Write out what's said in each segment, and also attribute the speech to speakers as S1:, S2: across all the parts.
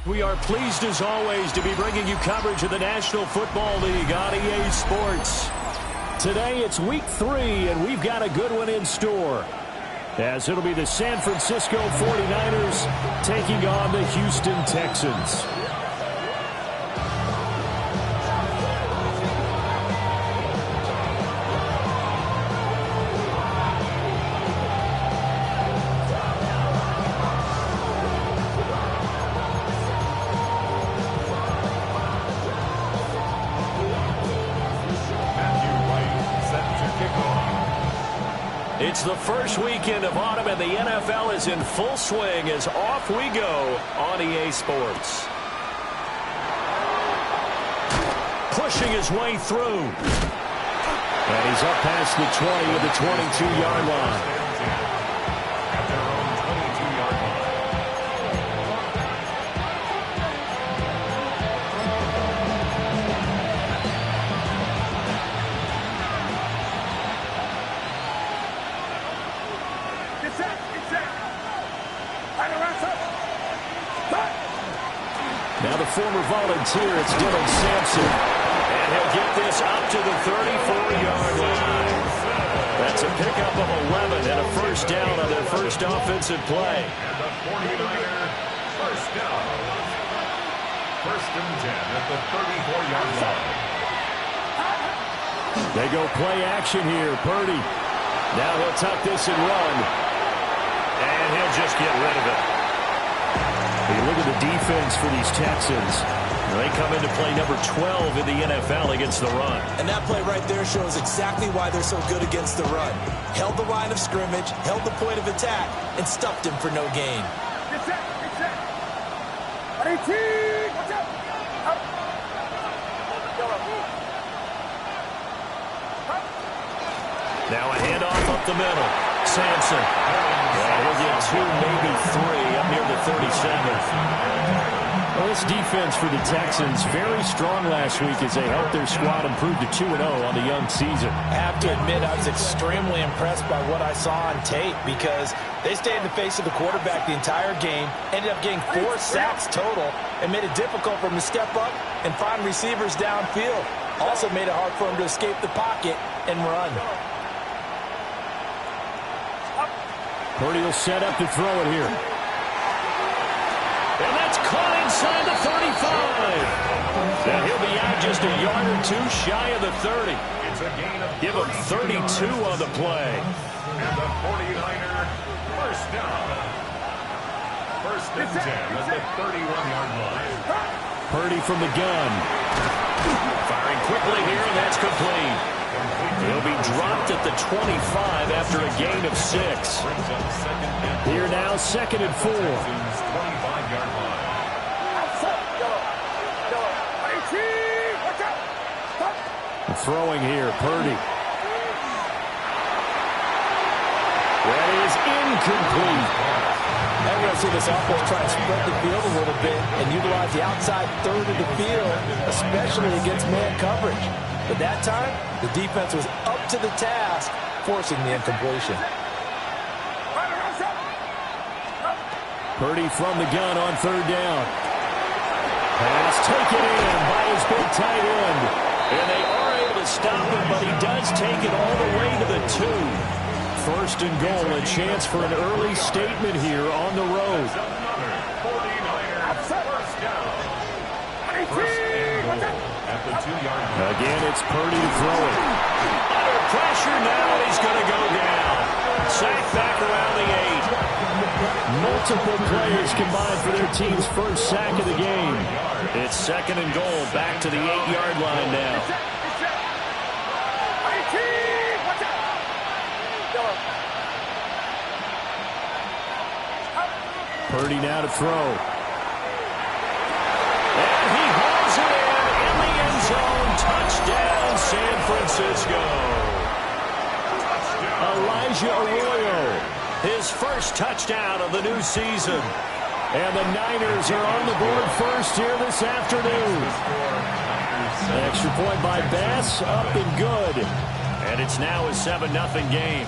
S1: We are pleased as always to be bringing you coverage of the National Football League on EA Sports. Today it's week 3 and we've got a good one in store, as it'll be the San Francisco 49ers taking on the Houston Texans. It's the first weekend of autumn, and the NFL is in full swing as off we go on EA Sports. Pushing his way through. And he's up past the 20 of the 22-yard line. Now the former volunteer, it's Dylan Sampson. And he'll get this up to the 34-yard line. That's a pickup of 11 and a first down on their first offensive play.
S2: And the 49er first down. First and 10 at the 34-yard line.
S1: They go play action here. Purdy. Now he'll tuck this and run. And he'll just get rid of it. You look at the defense for these Texans. They come into play number 12 in the NFL against the run.
S3: And that play right there shows exactly why they're so good against the run. Held the line of scrimmage, held the point of attack, and stuffed him for no gain.
S1: Now a handoff up the middle. Sampson. He'll get 2, maybe 3 up near the 37. Well, this defense for the Texans, very strong last week as they helped their squad improve to 2-0 on the young season.
S3: I have to admit, I was extremely impressed by what I saw on tape because they stayed in the face of the quarterback the entire game, ended up getting 4 sacks total, and made it difficult for him to step up and find receivers downfield. Also made it hard for him to escape the pocket and run.
S1: Purdy will set up to throw it here. And that's caught inside the 35. Now he'll be out just a yard or 2 shy of the 30.
S2: It's a gain of
S1: Give him 32 on the play.
S2: And the 49er first down. First and 10 at the 31-yard line.
S1: Purdy from the gun. Firing quickly here, and that's complete. He'll be dropped at the 25 after a gain of 6. Here now, 2nd and 4.
S2: 25-yard line.
S1: Throwing here, Purdy. That is incomplete.
S3: Now we're going to see this offense try to spread the field a little bit and utilize the outside third of the field, especially against man coverage. But that time, the defense was up to the task, forcing the incompletion.
S1: Purdy from the gun on 3rd down. Pass taken in by his big tight end. And they are able to stop him, but he does take it all the way to the 2. 1st and goal, a chance for an early statement here on the road.
S2: At the 2-yard line.
S1: Again, it's Purdy to throw it. Under pressure now, he's going to go down. Sacked back around the 8. Multiple players combined for their team's first sack of the game. It's 2nd and goal, back to the 8-yard line now. Purdy now to throw. And he Francisco. Elijah Arroyo, his first touchdown of the new season. And the Niners are on the board first here this afternoon. An extra point by Bass, up and good. And it's now a 7-0 game.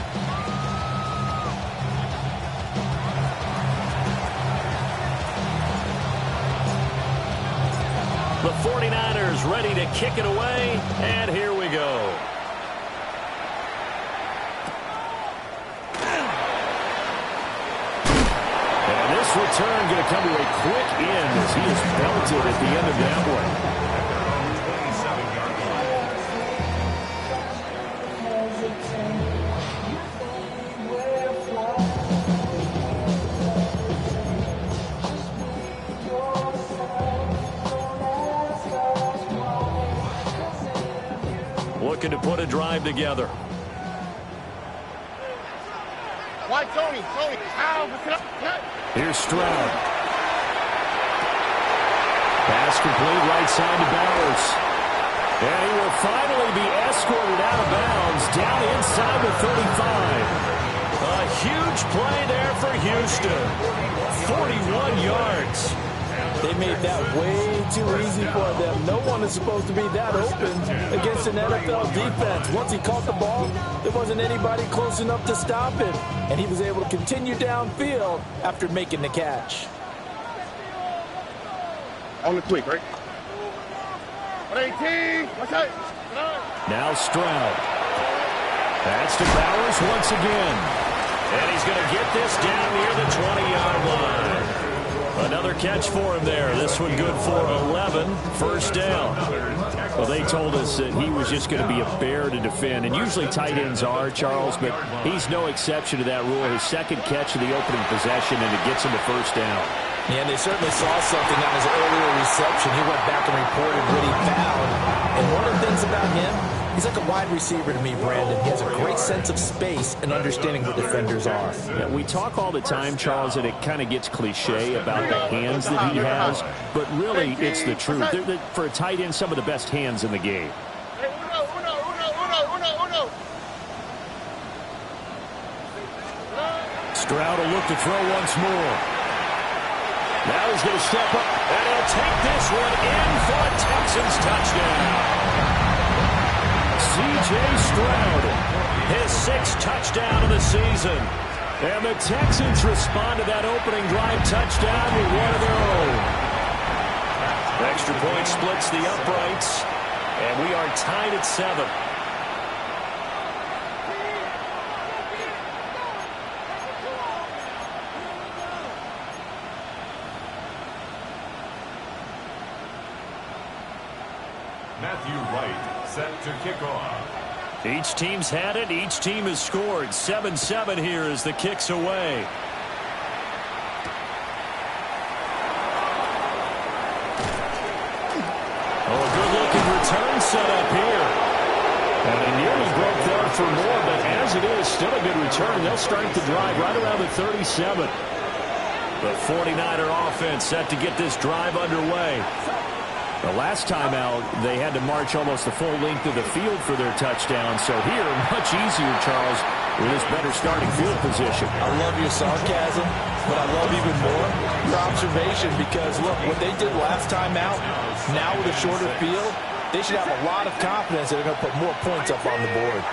S1: The 49ers ready to kick it away, and here we go. And this return going to come to a quick end as he is belted at the end of that one. Looking to put a drive together.
S4: Why, Tony?
S1: Here's Stroud. Pass complete right side to Bowers. And he will finally be escorted out of bounds down inside the 35. A huge play there for Houston. 41 yards.
S3: They made that way too easy for them. No one is supposed to be that open against an NFL defense. Once he caught the ball, there wasn't anybody close enough to stop him. And he was able to continue downfield after making the catch.
S4: On the quick, right? 18. What's that?
S1: Now Stroud. That's to Bowers once again. And he's going to get this down near the 20-yard line. Another catch for him there. This one good for 11. First down. Well, they told us that he was just going to be a bear to defend. And usually tight ends are, Charles, but he's no exception to that rule. His second catch of the opening possession, and it gets him to first down.
S3: Yeah, and they certainly saw something on his earlier reception. He went back and reported what he found. And one of the things about him, he's like a wide receiver to me, Brandon. He has a great sense of space and understanding where defenders are.
S1: Yeah, we talk all the time, Charles, and it kind of gets cliche about the hands that he has, but really it's the truth. They're, for a tight end, some of the best hands in the game. Stroud will look to throw once more. Now he's going to step up, and he'll take this one in for a Texans touchdown. C.J. Stroud, his 6th touchdown of the season. And the Texans respond to that opening drive touchdown with one of their own. Extra point splits the uprights, and we are tied at 7.
S2: Matthew Wright set to kick off.
S1: Each team's had it. Each team has scored. 7-7 here as the kick's away. Oh, a good-looking return set up here. And he nearly broke there for more, but as it is, still a good return. They'll start the drive right around the 37. The 49er offense set to get this drive underway. The last time out, they had to march almost the full length of the field for their touchdown. So here, much easier, Charles, with this better starting field position.
S3: I love your sarcasm, but I love even more your observation because, look, what they did last time out, now with a shorter field, they should have a lot of confidence that they're going to put more points up on the board.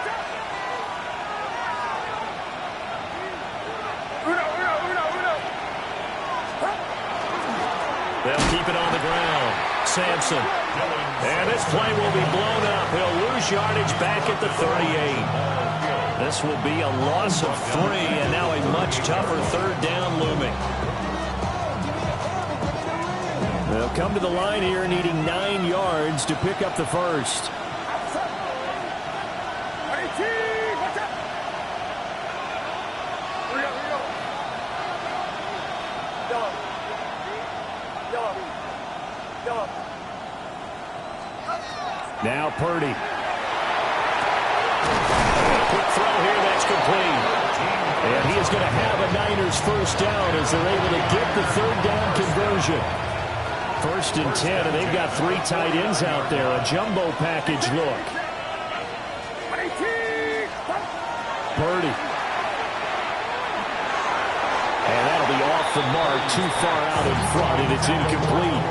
S1: They'll keep it on the ground. Sampson. And this play will be blown up. He'll lose yardage back at the 38. This will be a loss of 3, and now a much tougher third down looming. They'll come to the line here needing 9 yards to pick up the first. Now Purdy. Quick throw here, that's complete. And he is going to have a Niners first down as they're able to get the third down conversion. 1st and 10, and they've got 3 tight ends out there. A jumbo package look. Purdy. And that'll be off the mark, too far out in front, and it's incomplete.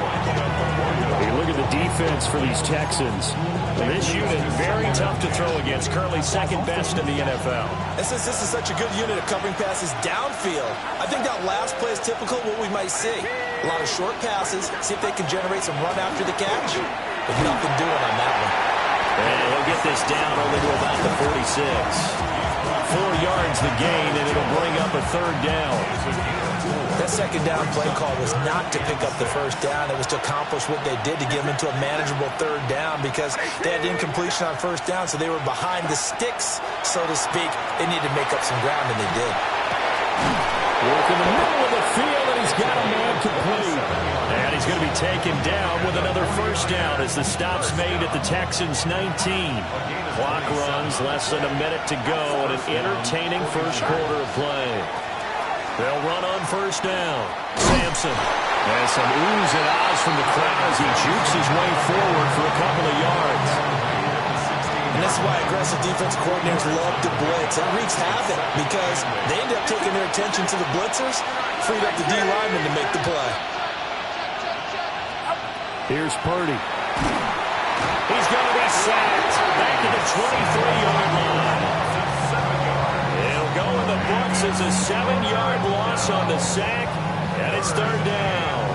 S1: Hey, look at the defense for these Texans. And this unit, very tough to throw against, currently second best in the NFL.
S3: And since this is such a good unit of covering passes downfield, I think that last play is typical of what we might see. A lot of short passes, see if they can generate some run after the catch, but nothing doing on that one.
S1: And he'll get this down only to about the 46. 4 yards the gain, and it'll bring up a third down.
S3: That second down play call was not to pick up the first down. It was to accomplish what they did to get them into a manageable third down because they had incompletion on first down, so they were behind the sticks, so to speak. They needed to make up some ground, and they did.
S1: Work in the middle of the field, and he's got a man complete. And he's going to be taken down with another first down as the stop's made at the Texans' 19. Clock runs, less than a minute to go, and an entertaining first quarter of play. They'll run on first down. Sampson. And some oohs and ahs from the crowd as he jukes his way forward for a couple of yards.
S3: And this is why aggressive defense coordinators love to blitz. It wreaks havoc because they end up taking their attention to the blitzers, freed up the D lineman to make the play.
S1: Here's Purdy. He's going to be sacked back to the 23-yard line. It'll go in the books as a 7-yard loss on the sack, and it's third down.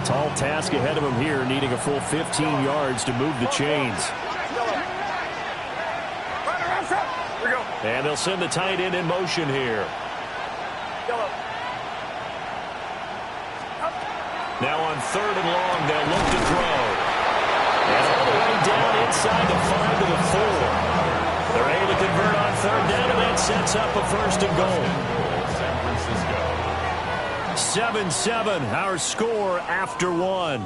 S1: Tall task ahead of him here, needing a full 15 yards to move the chains. And they'll send the tight end in motion here. Now on third and long, they'll look to throw. And all the way down inside the 5 to the 4. They're able to convert on third down, and that sets up a first and goal. 7-7, our score after one.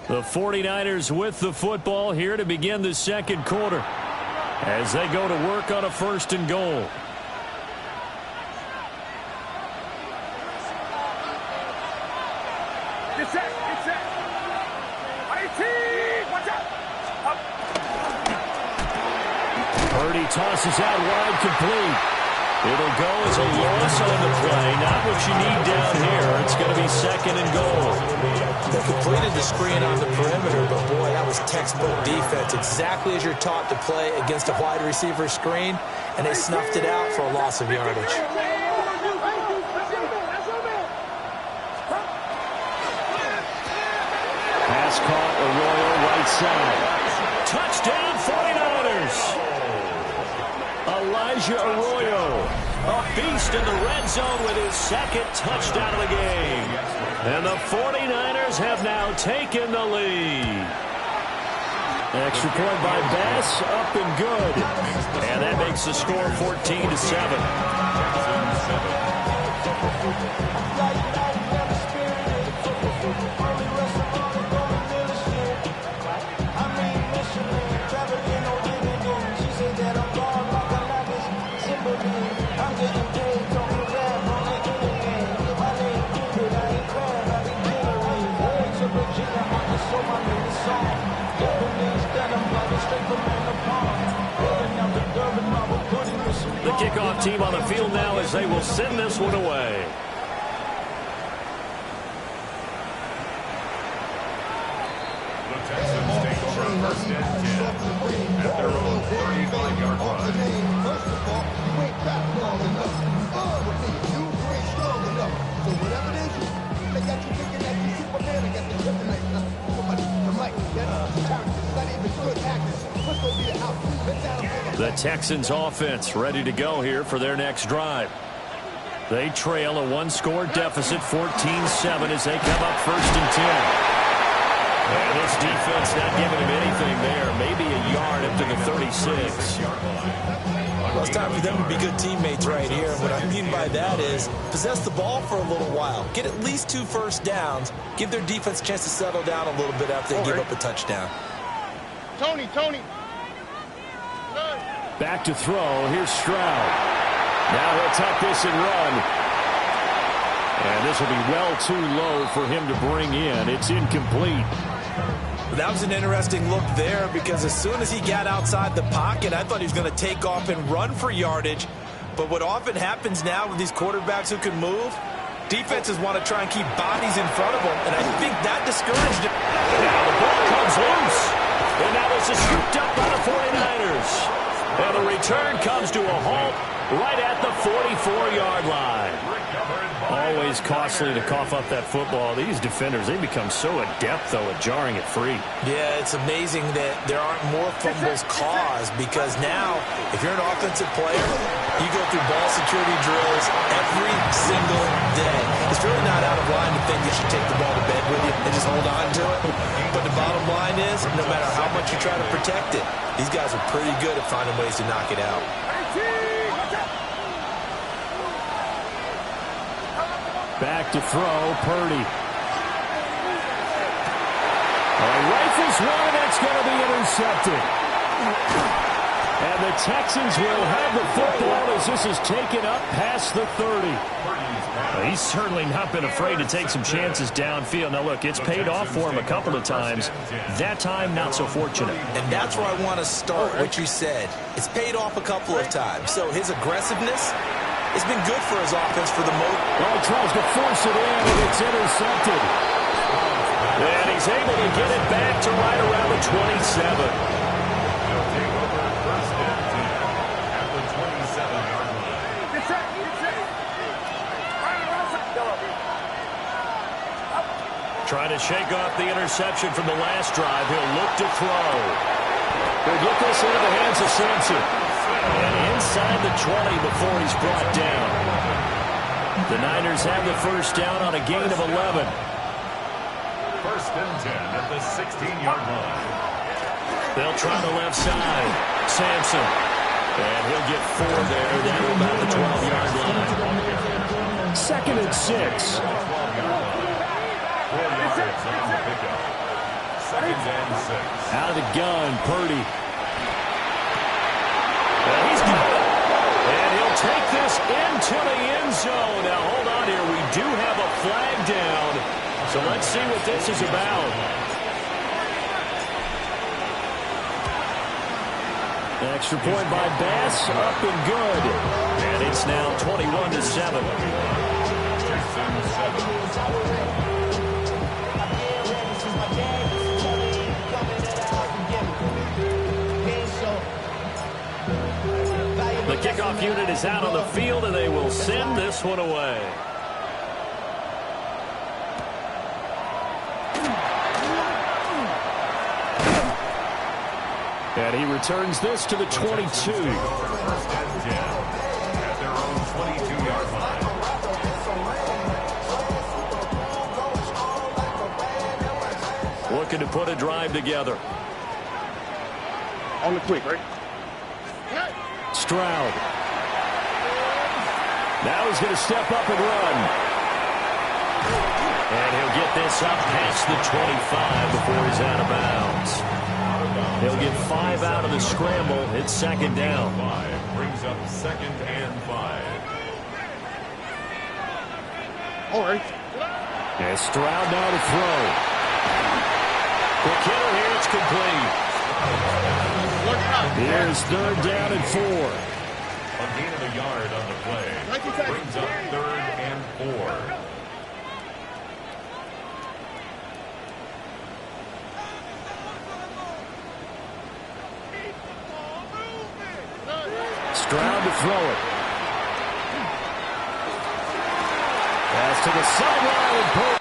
S1: The 49ers with the football here to begin the second quarter as they go to work on a first and goal. Purdy tosses out wide, complete. It'll go as a loss on the play. Not what you need down here. It's going to be second and goal.
S3: They completed the screen on the perimeter, but boy, that was textbook defense. Exactly as you're taught to play against a wide receiver screen, and they snuffed it out for a loss of yardage.
S1: Pass caught, Arroyo right side. Touchdown 49ers. Elijah Arroyo, a beast in the red zone with his second touchdown of the game. And the 49ers have now taken the lead. Extra point by Bass, up and good. And that makes the score 14-7. The kickoff team on the field now as they will send this one away.
S2: The Texans take over first and 10 at their own 35-yard line.
S5: First of all, you ain't back long enough. You ain't strong enough. So whatever it is, they got you thinking that you Superman and got the kryptonite. The mic, characters, not even good actors. What's going to be the outcome?
S1: The Texans offense ready to go here for their next drive. They trail a one-score deficit, 14-7, as they come up first and 10. And this defense not giving him anything there. Maybe a yard up to the 36.
S3: Well, it's time for them to be good teammates right here. What I mean by that is possess the ball for a little while. Get at least 2 first downs. Give their defense a chance to settle down a little bit after they give up a touchdown.
S4: Tony.
S1: Back to throw. Here's Stroud. Now he'll tuck this and run. And this will be well too low for him to bring in. It's incomplete.
S3: That was an interesting look there because as soon as he got outside the pocket, I thought he was going to take off and run for yardage. But what often happens now with these quarterbacks who can move, defenses want to try and keep bodies in front of them, and I think that discouraged him.
S1: Now the ball comes loose. And now this is scooped up by the 49ers. And the return comes to a halt right at the 44-yard line. Always costly to cough up that football. These defenders, they become so adept, though, at jarring it free.
S3: Yeah, it's amazing that there aren't more fumbles caused because now, if you're an offensive player, you go through ball security drills every single day. It's really not out of line to think you should take the ball to bed with you and just hold on to it. But the bottom line is, no matter how much you try to protect it, these guys are pretty good at finding ways to knock it out.
S1: Back to throw, Purdy. Rifles one, and that's going to be intercepted. And the Texans will have the football as this is taken up past the 30. He's certainly not been afraid to take some chances downfield. Now, look, it's paid off for him a couple of times. That time, not so fortunate.
S3: And that's where I want to start, what you said. It's paid off a couple of times. So his aggressiveness, it's been good for his offense for the most.
S1: Well, he tries to force it in, and it's intercepted. And he's able to get it back to right around the 27.
S2: They'll take over first and 10 at the 27-yard line.
S1: Trying to shake off the interception from the last drive. He'll look to throw. He'll get this into the hands of Sampson. And inside the 20 before he's brought down. The Niners have the first down on a gain of 11.
S2: First and 10 at the 16-yard line.
S1: They'll try the left side. Sampson. And he'll get 4 there. Down about the 12-yard line. Second and 6.
S2: 4 yards on the pickup. Second and 6.
S1: Out of the gun, Purdy. And he's got it. And he'll take this into the end zone. Now, hold on here. We do have a flag down. So let's see what this is about. Extra point by Bass, up and good. And it's now 21-7. The kickoff unit is out on the field, and they will send this one away. And he returns this to the 22.
S2: First and 10 at their own 22-yard line.
S1: Looking to put a drive together.
S4: On the quick, right?
S1: Stroud. Now he's going to step up and run. And he'll get this up past the 25 before he's out of bounds. He'll get 5 out of the scramble. It's second down.
S2: 5 brings up second and 5.
S4: All right.
S1: And Stroud now to throw. Quick hitter here. It's complete. Here's third down and 4.
S2: A gain of a yard on the play. Brings up third and 4.
S1: Stroud to throw it. Pass to the sideline, and